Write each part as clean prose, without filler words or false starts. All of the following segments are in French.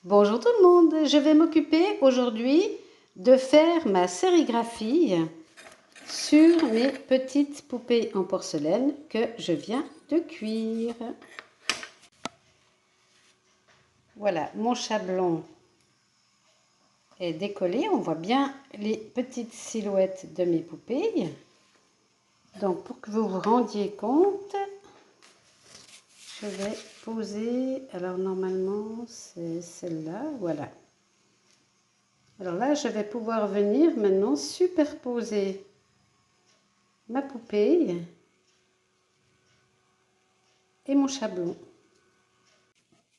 Bonjour tout le monde, je vais m'occuper aujourd'hui de faire ma sérigraphie sur mes petites poupées en porcelaine que je viens de cuire. Voilà, mon chablon est décollé, on voit bien les petites silhouettes de mes poupées. Donc pour que vous vous rendiez compte, je vais poser, alors normalement c'est celle-là, voilà. Alors là, je vais pouvoir venir maintenant superposer ma poupée et mon chablon.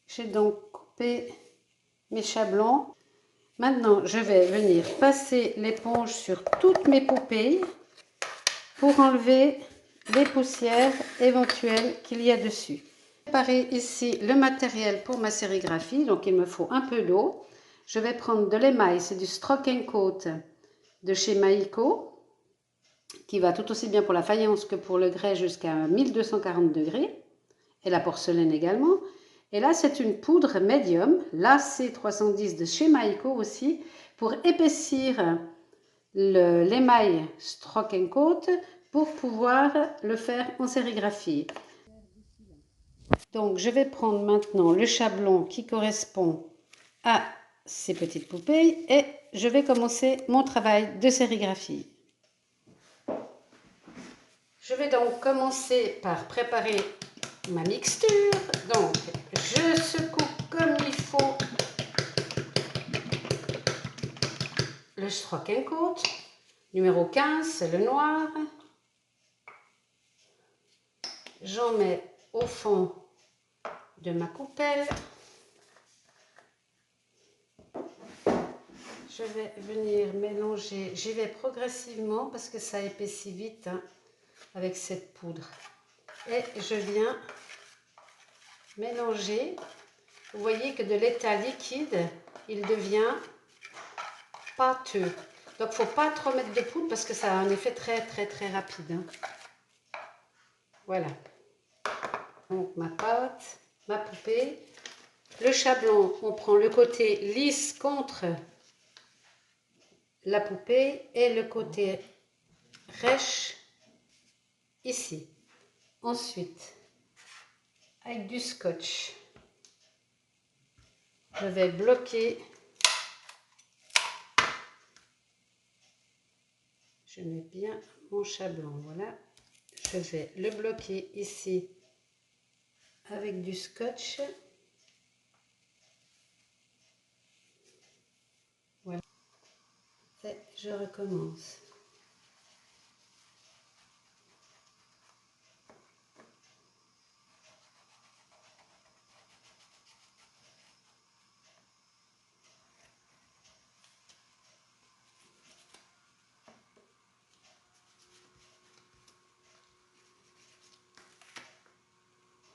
J'ai donc coupé mes chablons. Maintenant, je vais venir passer l'éponge sur toutes mes poupées pour enlever les poussières éventuelles qu'il y a dessus. J'ai préparé ici le matériel pour ma sérigraphie, donc il me faut un peu d'eau. Je vais prendre de l'émail, c'est du Stroke & Coat de chez Maïko, qui va tout aussi bien pour la faïence que pour le grès jusqu'à 1240 degrés, et la porcelaine également. Et là, c'est une poudre médium, l'AC310 de chez Maïko aussi, pour épaissir l'émail Stroke & Coat pour pouvoir le faire en sérigraphie. Donc, je vais prendre maintenant le chablon qui correspond à ces petites poupées et je vais commencer mon travail de sérigraphie. Je vais donc commencer par préparer ma mixture. Donc, je secoue comme il faut le Stroke & Coat. Numéro 15, c'est le noir. J'en mets au fond de ma coupelle. Je vais venir mélanger. J'y vais progressivement parce que ça épaissit vite hein, avec cette poudre. Et je viens mélanger. Vous voyez que de l'état liquide, il devient pâteux. Donc, il ne faut pas trop mettre de poudre parce que ça a un effet très rapide. Hein. Voilà. Donc, ma pâte, ma poupée. Le chablon, on prend le côté lisse contre la poupée et le côté rêche ici. Ensuite, avec du scotch, je vais bloquer. Je mets bien mon chablon, voilà. Je vais le bloquer ici avec du scotch. Voilà. Et je recommence.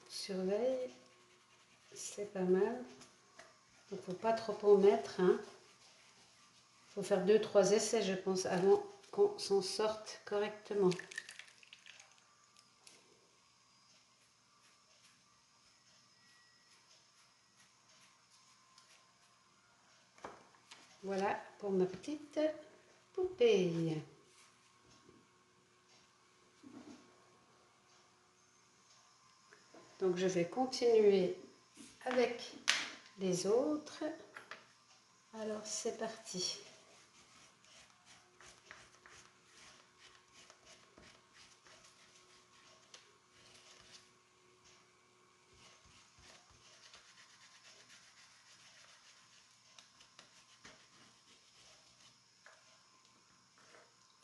Surveille, c'est pas mal. Il ne faut pas trop en mettre. Hein. Il faut faire 2-3 essais, je pense, avant qu'on s'en sorte correctement. Voilà pour ma petite poupée. Donc je vais continuer avec les autres. Alors c'est parti.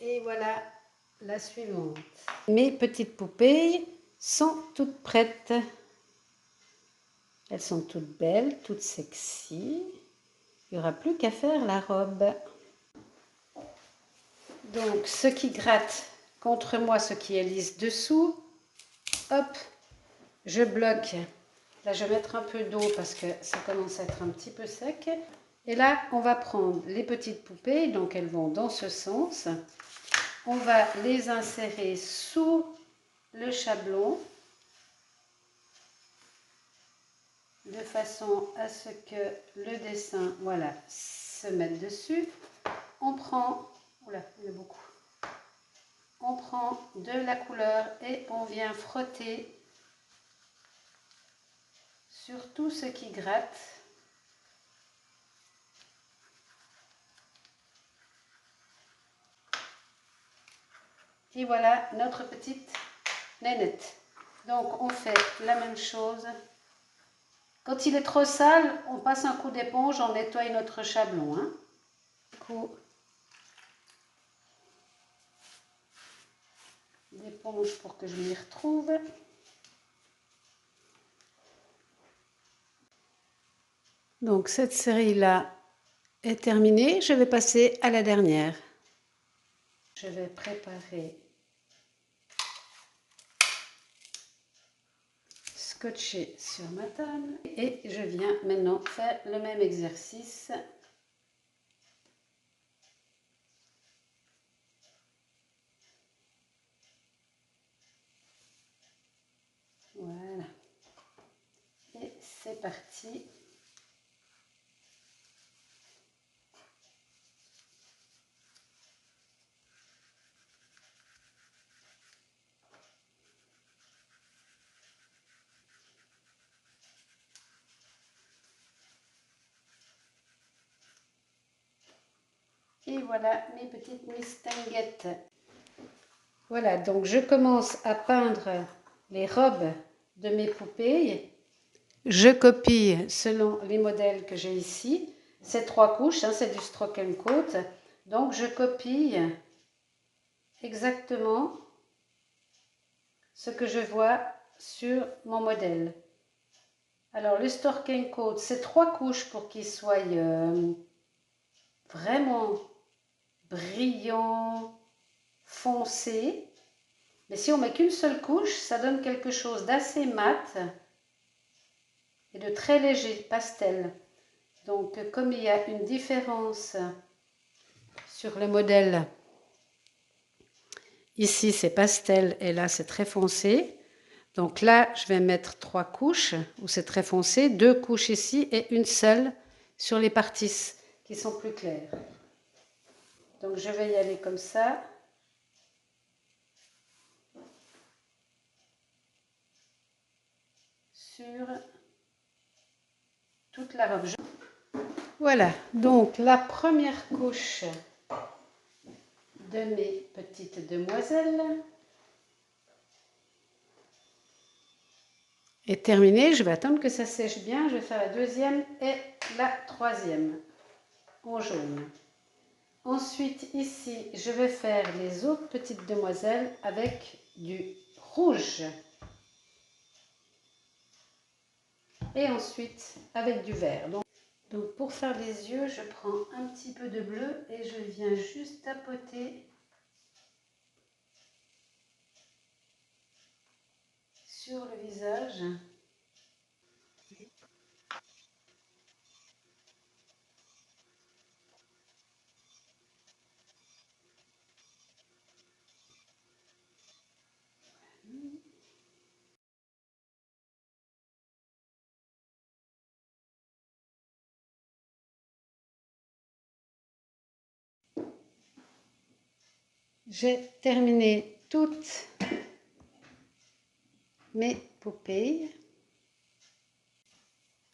Et voilà la suivante. Mes petites poupées sont toutes prêtes. Elles sont toutes belles, toutes sexy. Il n'y aura plus qu'à faire la robe. Donc, ce qui gratte contre moi, ce qui est lisse dessous, hop, je bloque. Là, je vais mettre un peu d'eau parce que ça commence à être un petit peu sec. Et là, on va prendre les petites poupées, donc elles vont dans ce sens. On va les insérer sous le chablon. de façon à ce que le dessin, voilà, se mette dessus. On prend, oula, il y en a beaucoup. On prend de la couleur et on vient frotter sur tout ce qui gratte. Et voilà notre petite nénette. Donc on fait la même chose. Quand il est trop sale, on passe un coup d'éponge, on nettoie notre chablon. Hein. Coup d'éponge pour que je m'y retrouve. Donc cette série-là est terminée. Je vais passer à la dernière. Je vais préparer, scotcher sur ma table et je viens maintenant faire le même exercice. Voilà. Et c'est parti. Et voilà mes petites mistinguettes. Voilà, donc je commence à peindre les robes de mes poupées. Je copie selon les modèles que j'ai ici. C'est 3 couches, hein, c'est du stroke and coat. Donc je copie exactement ce que je vois sur mon modèle. Alors le stroke and coat, c'est 3 couches pour qu'il soit vraiment brillant, foncé. Mais si on met qu'une seule couche, ça donne quelque chose d'assez mat et de très léger, pastel. Donc comme il y a une différence sur le modèle, ici c'est pastel et là c'est très foncé. Donc là je vais mettre 3 couches où c'est très foncé, 2 couches ici et une seule sur les parties qui sont plus claires. Donc je vais y aller comme ça. Sur toute la robe. Voilà, donc la première couche de mes petites demoiselles est terminée. Je vais attendre que ça sèche bien. Je vais faire la deuxième et la troisième en jaune. Ensuite, ici, je vais faire les autres petites demoiselles avec du rouge. Et ensuite, avec du vert. Donc pour faire les yeux, je prends un petit peu de bleu et je viens juste tapoter sur le visage. J'ai terminé toutes mes poupées.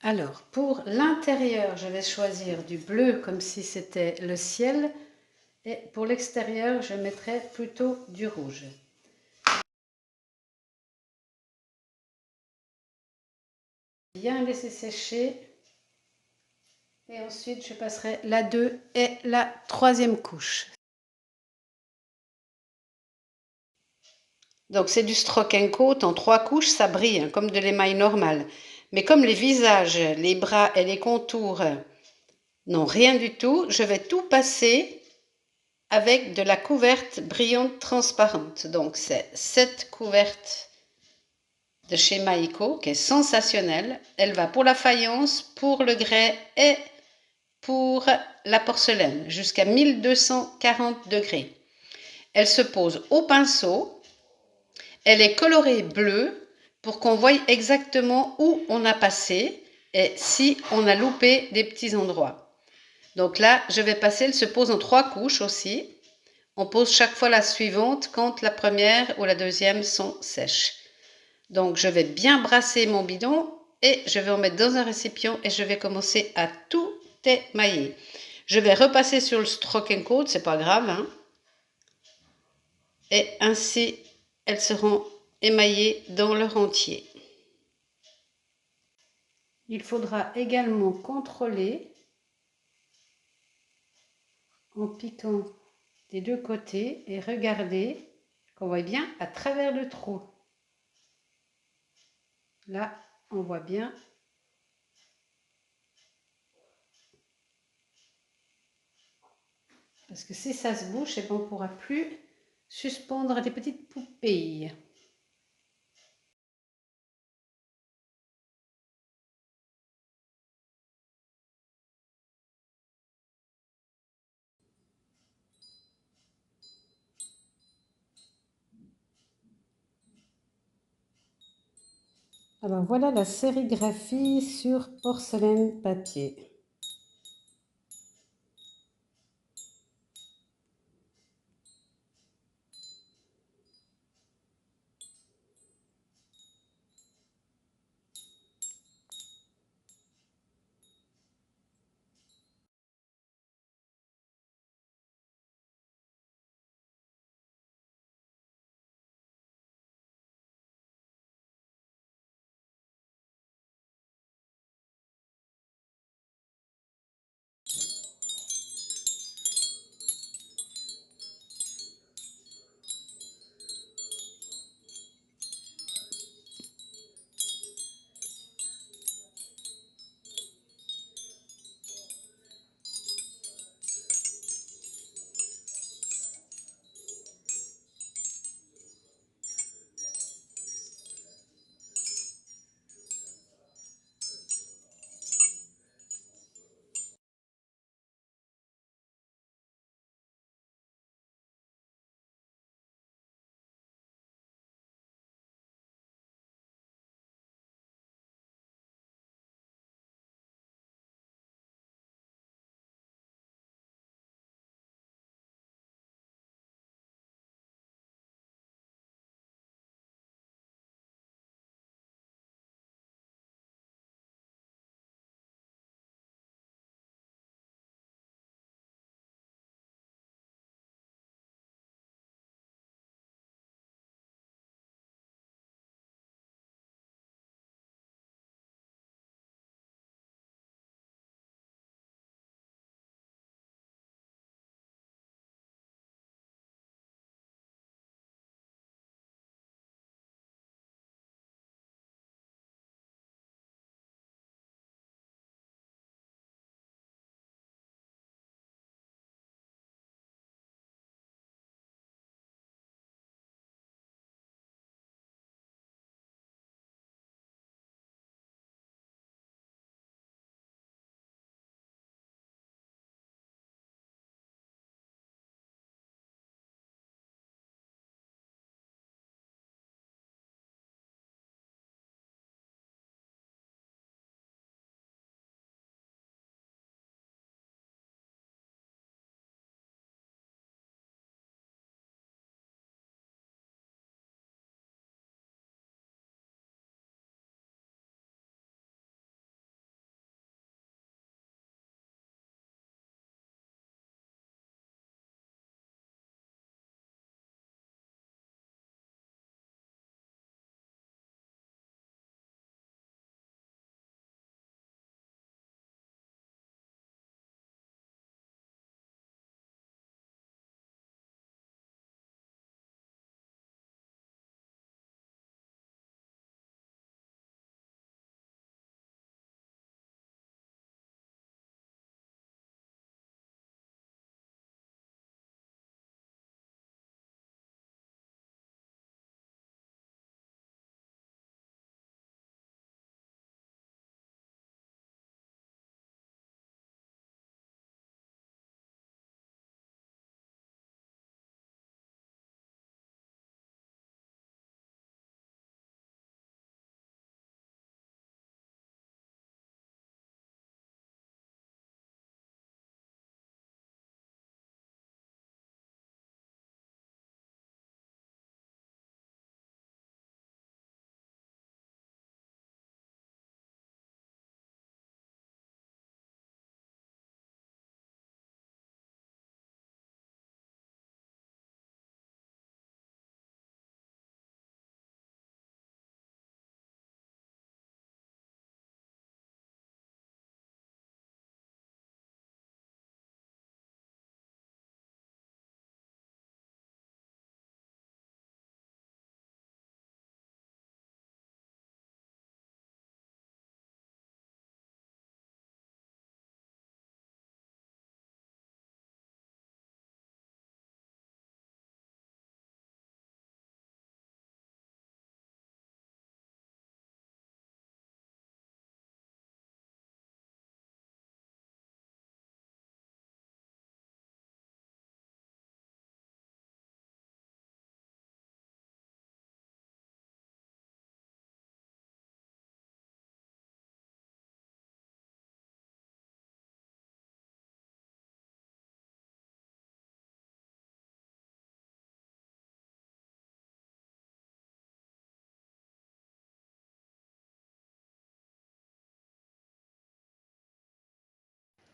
Alors, pour l'intérieur, je vais choisir du bleu comme si c'était le ciel. Et pour l'extérieur, je mettrai plutôt du rouge. Bien laisser sécher. Et ensuite, je passerai la 2 et la 3e couche. Donc, c'est du stroke and coat en 3 couches, ça brille hein, comme de l'émail normal. Mais comme les visages, les bras et les contours n'ont rien du tout, je vais tout passer avec de la couverte brillante transparente. Donc, c'est cette couverte de chez Maïko qui est sensationnelle. Elle va pour la faïence, pour le grès et pour la porcelaine jusqu'à 1240 degrés. Elle se pose au pinceau. Elle est colorée bleue pour qu'on voie exactement où on a passé et si on a loupé des petits endroits. Donc là, je vais passer, elle se pose en 3 couches aussi. On pose chaque fois la suivante quand la première ou la deuxième sont sèches. Donc je vais bien brasser mon bidon et je vais en mettre dans un récipient et je vais commencer à tout émailler. Je vais repasser sur le Stroke and Coat, c'est pas grave, hein. Et ainsi, elles seront émaillées dans leur entier. Il faudra également contrôler en piquant des deux côtés et regarder qu'on voit bien à travers le trou. Là, on voit bien. Parce que si ça se bouche, on ne pourra plus suspendre des petites poupées. Alors voilà la sérigraphie sur porcelaine papier.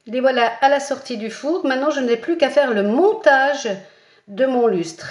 Les voilà à la sortie du four. Maintenant, je n'ai plus qu'à faire le montage de mon lustre.